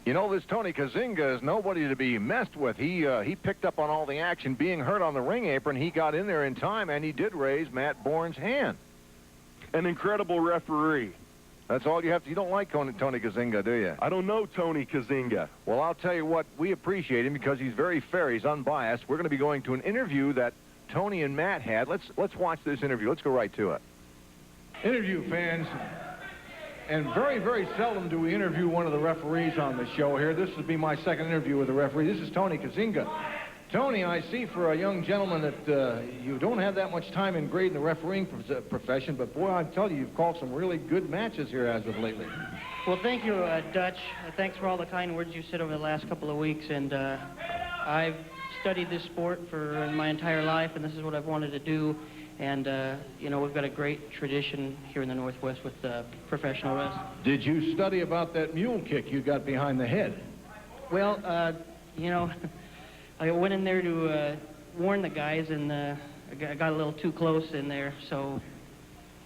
You know, this Tony Kazinga is nobody to be messed with. He picked up on all the action, being hurt on the ring apron. He got in there in time, and he did raise Matt Borne's hand. An incredible referee. That's all you have to. You don't like Tony Kazinga, do you? I don't know Tony Kazinga. Well, I'll tell you what, we appreciate him because he's very fair. He's unbiased. We're going to be going to an interview that Tony and Matt had. Let's watch this interview. Let's go right to it. Interview fans, and very, very seldom do we interview one of the referees on the show here. This will be my second interview with a referee. This is Tony Kazinga. Tony, I see for a young gentleman that you don't have that much time in grading the refereeing profession, but boy, I tell you, you've called some really good matches here as of lately. Well, thank you, Dutch. Thanks for all the kind words you said over the last couple of weeks, and I've studied this sport for my entire life, and this is what I've wanted to do. And, you know, we've got a great tradition here in the Northwest with professional wrestling. Did you study about that mule kick you got behind the head? Well, you know, I went in there to warn the guys, and I got a little too close in there, so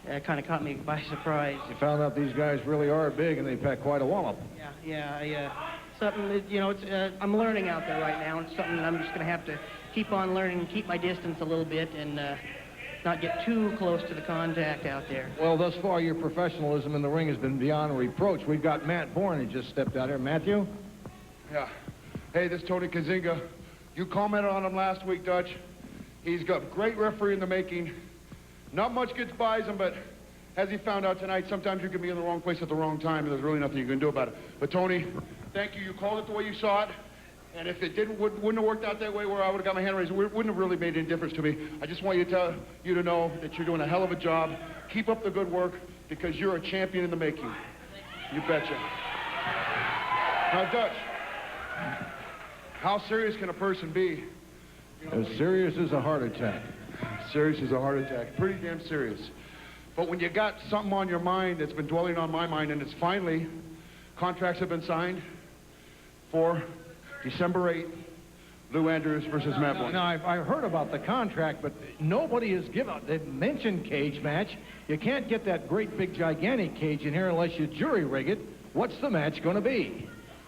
it kind of caught me by surprise. You found out these guys really are big, and they pack quite a wallop. Yeah, something that, you know, it's, I'm learning out there right now, and it's something that I'm just going to have to keep on learning and keep my distance a little bit, and not get too close to the contact out there. Well, thus far, your professionalism in the ring has been beyond reproach. We've got Matt Borne who just stepped out here. Matthew? Yeah. Hey, this is Tony Kazinga. You commented on him last week, Dutch. He's got great referee in the making. Not much gets by him, but as he found out tonight, sometimes you can be in the wrong place at the wrong time, and there's really nothing you can do about it. But, Tony, thank you. You called it the way you saw it. And if it wouldn't have worked out that way where I would have got my hand raised, it wouldn't have really made any difference to me. I just want you to know that you're doing a hell of a job. Keep up the good work, because you're a champion in the making. You betcha. Now, Dutch, how serious can a person be? You know, As serious as a heart attack. Serious as a heart attack. Pretty damn serious. But when you got something on your mind that's been dwelling on my mind, and it's finally, contracts have been signed for December 8th, Lou Andrews versus Matt Borne. Now, I heard about the contract, but nobody has they've mentioned cage match. You can't get that great big gigantic cage in here unless you jury rig it. What's the match going to be?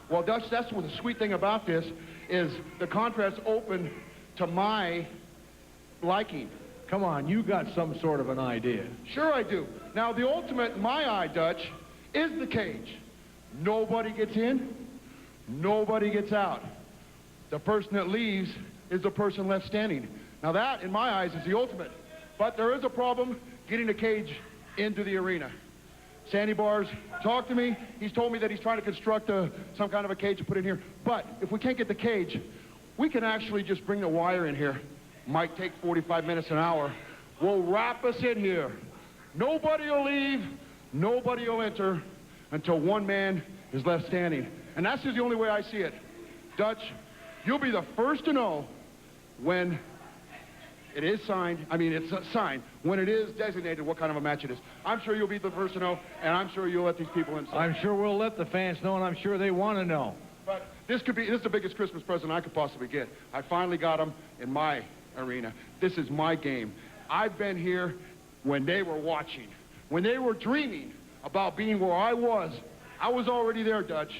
Well, Dutch, that's what the sweet thing about this is the contract's open to my liking. Come on, you got some sort of an idea. Sure I do. Now, the ultimate in my eye, Dutch, is the cage. Nobody gets in, nobody gets out. The person that leaves is the person left standing. Now that, in my eyes, is the ultimate. But there is a problem getting a cage into the arena. Sandy Barr's talked to me. He's told me that he's trying to construct some kind of a cage to put in here. But if we can't get the cage, we can actually just bring the wire in here. Might take 45 minutes, an hour. We'll wrap us in here. Nobody will leave, nobody will enter until one man is left standing. And that's just the only way I see it. Dutch, you'll be the first to know when it is signed. I mean, it's signed. When it is designated what kind of a match it is. I'm sure you'll be the first to know, and I'm sure you'll let these people in. I'm sure we'll let the fans know, and I'm sure they want to know. But this is the biggest Christmas present I could possibly get. I finally got them in my arena. This is my game. I've been here when they were watching. When they were dreaming about being where I was already there, Dutch.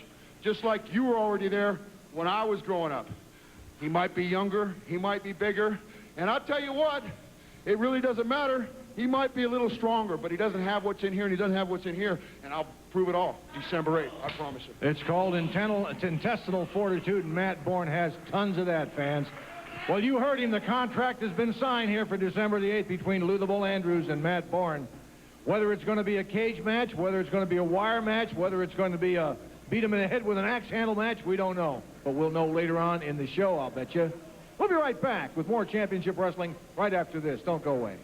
Just like you were already there when I was growing up. He might be younger, he might be bigger, and I'll tell you what, it really doesn't matter. He might be a little stronger, but he doesn't have what's in here, and he doesn't have what's in here, and I'll prove it all December 8th, I promise you. It's called intestinal fortitude, and Matt Borne has tons of that, fans. Well, you heard him. The contract has been signed here for December the 8th between Lou the Bull Andrews and Matt Borne. Whether it's going to be a cage match, whether it's going to be a wire match, whether it's going to be a beat him in the head with an axe handle match, we don't know. But we'll know later on in the show, I'll bet you. We'll be right back with more championship wrestling right after this. Don't go away.